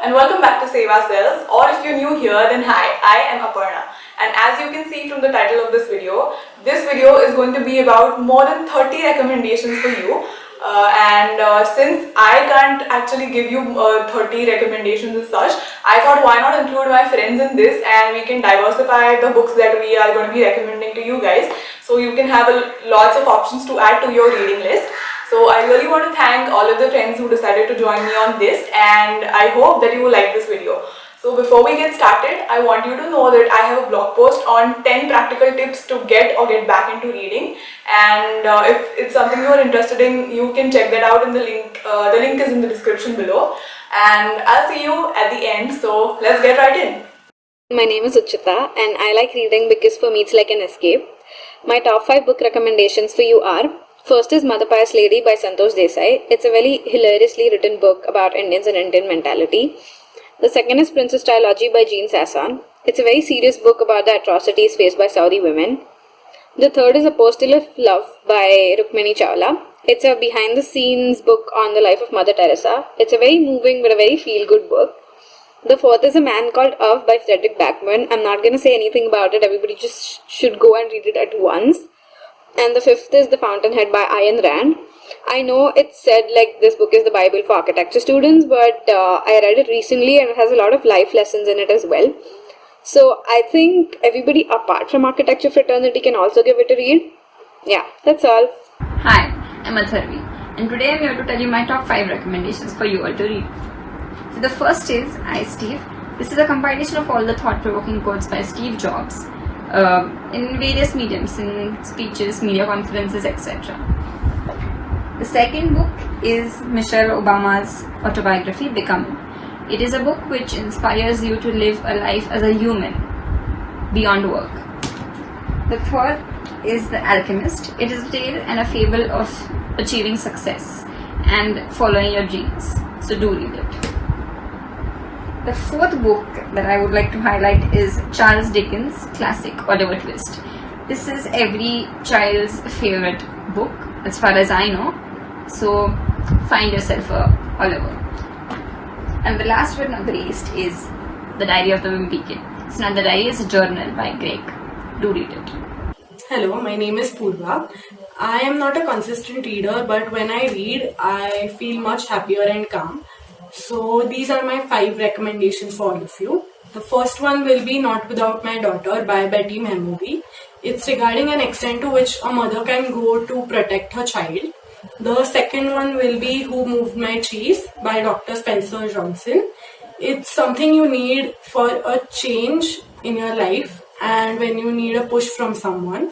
and welcome back to Save Ourselves, or if you're new here then hi, I am Aparna, and as you can see from the title of this video is going to be about more than 30 recommendations for you. Since I can't actually give you 30 recommendations as such, I thought why not include my friends in this and we can diversify the books that we are going to be recommending to you guys, so you can have lots of options to add to your reading list. So I really want to thank all of the friends who decided to join me on this, and I hope that you will like this video. So before we get started, I want you to know that I have a blog post on 10 practical tips to get back into reading, and if it's something you are interested in, you can check that out in the link. The link is in the description below, and I'll see you at the end. So let's get right in. My name is Uchchita and I like reading because for me it's like an escape. My top 5 book recommendations for you are: first is Mother Pious Lady by Santosh Desai. It's a very hilariously written book about Indians and Indian mentality. The second is Princess Trilogy by Jean Sasson. It's a very serious book about the atrocities faced by Saudi women. The third is Apostle of Love by Rukmini Chawla. It's a behind the scenes book on the life of Mother Teresa. It's a very moving but a very feel good book. The fourth is A Man Called Of by Frederick Backman. I'm not going to say anything about it. Everybody just should go and read it at once. And the fifth is The Fountainhead by Ayn Rand. I know it's said like this book is the Bible for architecture students, but I read it recently and it has a lot of life lessons in it as well. So I think everybody apart from architecture fraternity can also give it a read. Yeah, that's all. Hi, I'm Atharvi, and today I'm here to tell you my top 5 recommendations for you all to read. So the first is I, Steve. This is a compilation of all the thought-provoking quotes by Steve Jobs in various mediums, in speeches, media conferences, etc. The second book is Michelle Obama's autobiography, Becoming. It is a book which inspires you to live a life as a human beyond work. The third is The Alchemist. It is a tale and a fable of achieving success and following your dreams. So do read it. The fourth book that I would like to highlight is Charles Dickens' classic Oliver Twist. This is every child's favorite book as far as I know. So find yourself a Oliver. And the last but not the least is The Diary of the Wimpy Kid. It's not the diary, it's a journal by Greg. Do read it. Hello, my name is Purva. I am not a consistent reader, but when I read, I feel much happier and calm. So these are my 5 recommendations for all of you. The first one will be Not Without My Daughter by Betty Mahmoodi. It's regarding an extent to which a mother can go to protect her child. The second one will be Who Moved My Cheese by Dr. Spencer Johnson. It's something you need for a change in your life and when you need a push from someone.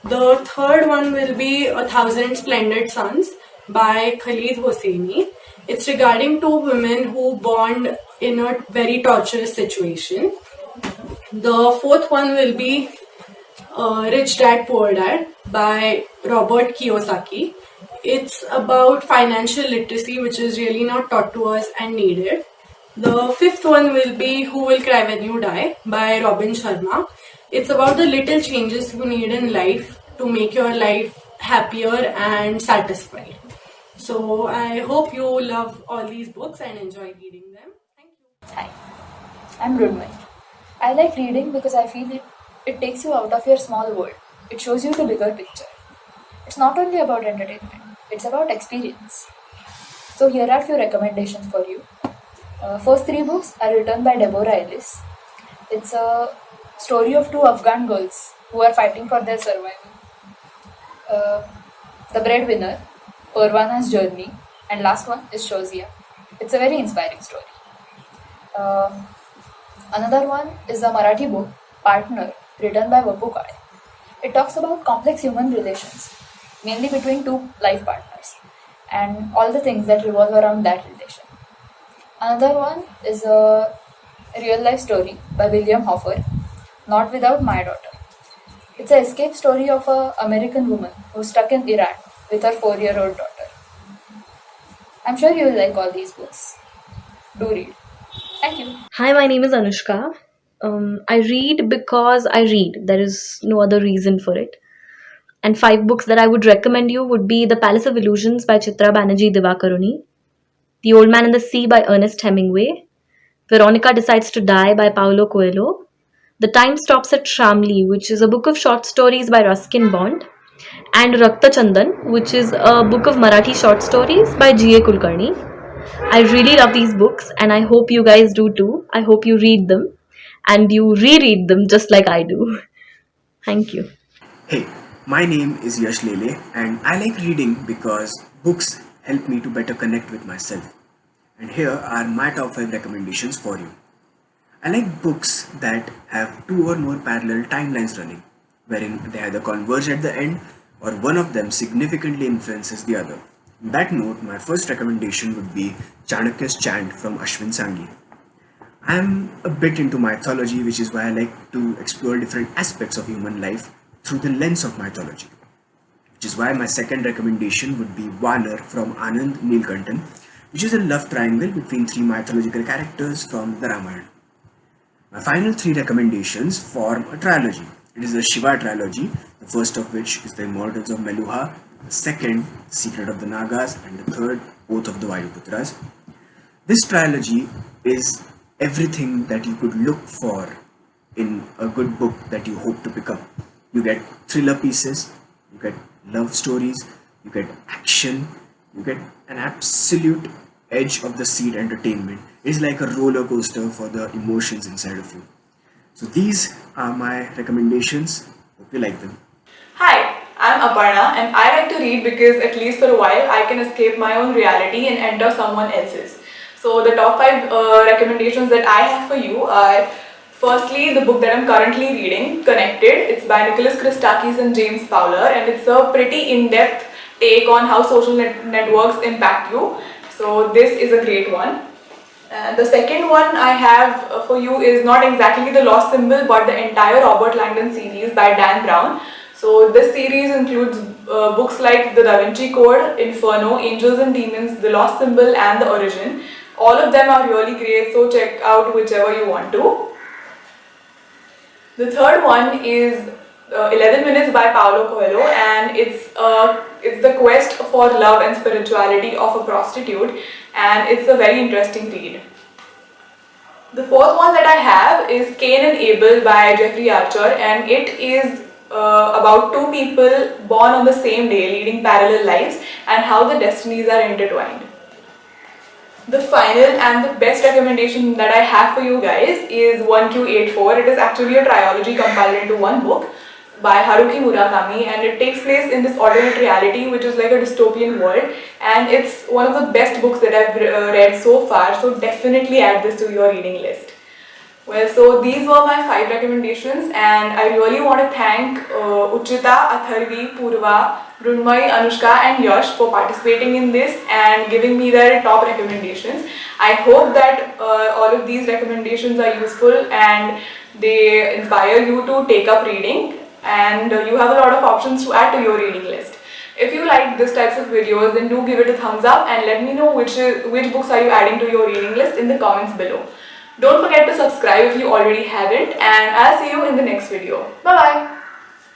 The third one will be A Thousand Splendid Suns by Khalid Hosseini. It's regarding 2 women who bond in a very torturous situation. The fourth one will be Rich Dad Poor Dad by Robert Kiyosaki. It's about financial literacy, which is really not taught to us and needed. The fifth one will be Who Will Cry When You Die by Robin Sharma. It's about the little changes you need in life to make your life happier and satisfied. So I hope you love all these books and enjoy reading them. Thank you. Hi, I'm Mrunmayee. I like reading because I feel it takes you out of your small world. It shows you the bigger picture. It's not only about entertainment, it's about experience. So here are few recommendations for you. First 3 books are written by Deborah Ellis. It's a story of 2 Afghan girls who are fighting for their survival. The Breadwinner, Parvana's Journey, and last one is Shozia. It's a very inspiring story. Another one is a Marathi book, Partner, written by Vapu Kale. It talks about complex human relations, mainly between 2 life partners, and all the things that revolve around that relation. Another one is a real life story by William Hoffer, Not Without My Daughter. It's an escape story of an American woman who's stuck in Iran with her 4-year-old daughter. I'm sure you will like all these books. Do read. Thank you. Hi, my name is Anushka. I read because I read. There is no other reason for it. And 5 books that I would recommend you would be The Palace of Illusions by Chitra Banerjee Divakaruni, The Old Man and the Sea by Ernest Hemingway, Veronica Decides to Die by Paulo Coelho, The Time Stops at Shamli, which is a book of short stories by Ruskin Bond, and Rakta Chandan, which is a book of Marathi short stories by G.A. Kulkarni. I really love these books and I hope you guys do too. I hope you read them and you reread them just like I do. Thank you. Hey, my name is Yash Lele and I like reading because books help me to better connect with myself. And here are my top 5 recommendations for you. I like books that have 2 or more parallel timelines running, wherein they either converge at the end or one of them significantly influences the other. On that note, my first recommendation would be Chanakya's Chant from Ashwin Sanghi. I'm a bit into mythology, which is why I like to explore different aspects of human life through the lens of mythology. Which is why my second recommendation would be Vanar from Anand Neelkantan, which is a love triangle between 3 mythological characters from the Ramayana. My final 3 recommendations form a trilogy. It is the Shiva trilogy, the first of which is The Immortals of Meluha, the second, Secret of the Nagas, and the third, Oath of the Vayuputras. This trilogy is everything that you could look for in a good book that you hope to pick up. You get thriller pieces, you get love stories, you get action, you get an absolute edge of the seat entertainment. It's like a roller coaster for the emotions inside of you. So these are my recommendations. Hope you like them. Hi, I'm Aparna and I like to read because at least for a while I can escape my own reality and enter someone else's. So the top 5 recommendations that I have for you are firstly the book that I'm currently reading, Connected. It's by Nicholas Christakis and James Fowler and it's a pretty in-depth take on how social networks impact you. So this is a great one. The second one I have for you is not exactly The Lost Symbol but the entire Robert Langdon series by Dan Brown. So this series includes books like The Da Vinci Code, Inferno, Angels and Demons, The Lost Symbol and The Origin. All of them are really great, so check out whichever you want to. The third one is 11 Minutes by Paulo Coelho and it's the quest for love and spirituality of a prostitute and it's a very interesting read. The fourth one that I have is Cain and Abel by Jeffrey Archer and it is about 2 people born on the same day leading parallel lives and how the destinies are intertwined. The final and the best recommendation that I have for you guys is 1Q84. It is actually a trilogy compiled into one book by Haruki Murakami and it takes place in this alternate reality which is like a dystopian world and it's one of the best books that I've read so far, so definitely add this to your reading list. Well, so these were my 5 recommendations and I really want to thank Uchchita, Atharvi, Purva, Mrunmayee, Anushka and Yash for participating in this and giving me their top recommendations. I hope that all of these recommendations are useful and they inspire you to take up reading and you have a lot of options to add to your reading list. If you like this types of videos then do give it a thumbs up and let me know which books are you adding to your reading list in the comments below. Don't forget to subscribe if you already haven't and I'll see you in the next video. Bye bye.